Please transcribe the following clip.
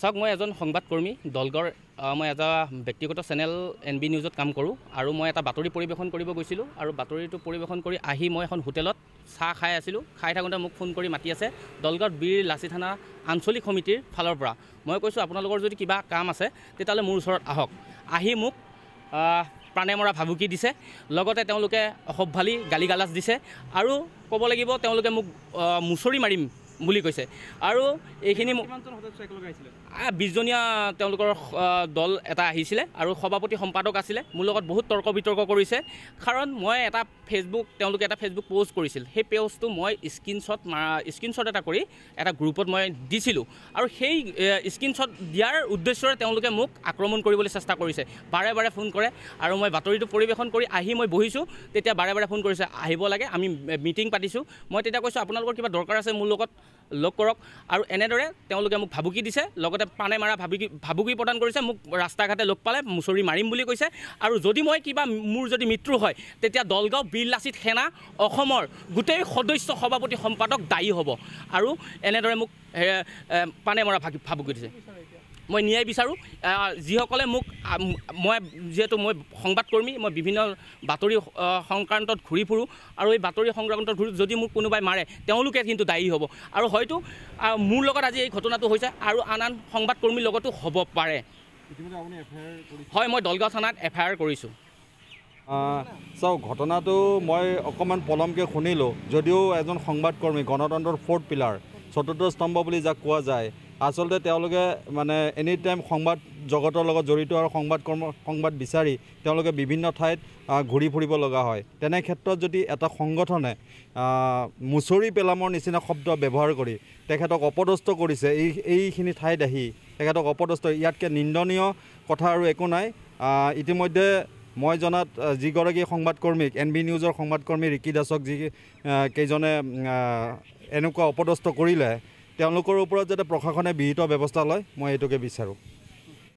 চাওক মই এজন সংবাদকৰ্মী দলগড় মই এটা ব্যক্তিগত চেনেল NB নিউজত কাম কৰোঁ আৰু মই এটা বাতৰি পৰিৱেশন কৰিব গৈছিলোঁ আৰু বাতৰিটো পৰিৱেশন কৰি আহি মই এখন হোটেলত চাহ খাই আছিলোঁ খাই থাকোঁতে মোক ফোন কৰি মাতি আছে দলগড় বীৰ লাচি থানা আঞ্চলিক সমিতিৰ ফালৰ পৰা মই কৈছোঁ আপোনালোকৰ যদি কিবা কাম আছে তেতিয়াহ'লে মোৰ ওচৰত আহক আহি মোক প্ৰাণে মৰা ভাবুকি দিছে লগতে তেওঁলোকে অসভ্যালি গালি গালাজ দিছে আৰু ক'ব লাগিব তেওঁলোকে মোক মুচৰি মাৰিম বুলি কৈছে আৰু এইখিনি 20জনীয়া তেওঁলোকৰ দল এটা আহিছিলে আৰু সভাপতি সম্পাদক আছিলে মোৰ লগত বহুত তৰ্ক বিতৰ্ক কৰিছে কাৰণ মই এটা তেওঁলোকে এটা ফেচবুক পোষ্ট কৰিছিল সেই পোষ্টটো মই স্ক্ৰীনশ্বট এটা কৰি এটা গ্ৰুপত মই দিছিলোঁ আৰু সেই স্ক্ৰীনশ্বট দিয়াৰ উদ্দেশ্যৰে তেওঁলোকে মোক আক্ৰমণ কৰিবলৈ চেষ্টা কৰিছে বাৰে বাৰে ফোন কৰে আৰু মই বাতৰিটো পৰিৱেশন কৰি আহি মই বহিছোঁ তেতিয়া বাৰে বাৰে ফোন কৰিছে আহিব লাগে আমি মিটিং পাতিছোঁ মই তেতিয়া কৈছোঁ আপোনালোকৰ কিবা দৰকাৰ আছে মোৰ লগত লগ কৰক আৰু এনেদৰে তেওঁলোকে মোক ভাবুকি দিছে লগতে প্ৰাণে মাৰা ভাবুকি প্ৰদান কৰিছে মোক ৰাস্তা ঘাটে লগ পালে মুচৰি মাৰিম বুলি কৈছে আৰু যদি মই কিবা মোৰ যদি মৃত্যু হয় তেতিয়া দলগাঁও বীৰ লাচিত সেনা অসমৰ গোটেই সদস্য সভাপতি সম্পাদক দায়ী হ'ব আৰু এনেদৰে মোক প্ৰাণে মৰা ভাবুকি দিছে মই ন্যায় বিচাৰোঁ যিসকলে মোক মই যিহেতু মই সংবাদকৰ্মী মই বিভিন্ন বাতৰি সংক্ৰান্তত ঘূৰি ফুৰোঁ আৰু এই বাতৰি সংক্ৰান্তত ঘূৰি যদি মোক কোনোবাই মাৰে তেওঁলোকে কিন্তু দায়ী হ'ব আৰু হয়তো মোৰ লগত আজি এই ঘটনাটো হৈছে আৰু আন সংবাদকৰ্মীৰ লগতো হ'ব পাৰে হয় মই দলগাঁও থানাত FIR কৰিছোঁ চাওক ঘটনাটো মই অকণমান পলমকৈ শুনিলোঁ যদিও এজন সংবাদকৰ্মী গণতন্ত্ৰৰ 4th পিলাৰ চতুৰ্থ স্তম্ভ বুলি যাক কোৱা যায় আচলতে তেওঁলোকে মানে এনি টাইম সংবাদ জগতৰ লগত জড়িত আৰু সংবাদ বিচাৰি তেওঁলোকে বিভিন্ন ঠাইত ঘূৰি ফুৰিব লগা হয় তেনে ক্ষেত্ৰত যদি এটা সংগঠনে মুচৰি পেলামৰ নিচিনা শব্দ ব্যৱহাৰ কৰি তেখেতক অপদস্থ কৰিছে এইখিনি ঠাইত আহি তেখেতক অপদস্থ ইয়াতকৈ নিন্দনীয় কথা আৰু একো নাই ইতিমধ্যে মই জনাত যিগৰাকী সংবাদকৰ্মীক NB নিউজৰ সংবাদকৰ্মী ৰিকি দাসক যি কেইজনে এনেকুৱা অপদস্থ কৰিলে তেওঁলোকৰ ওপৰত যাতে প্ৰশাসনে বিহিত ব্যৱস্থা লয় মই এইটোকে বিচাৰোঁ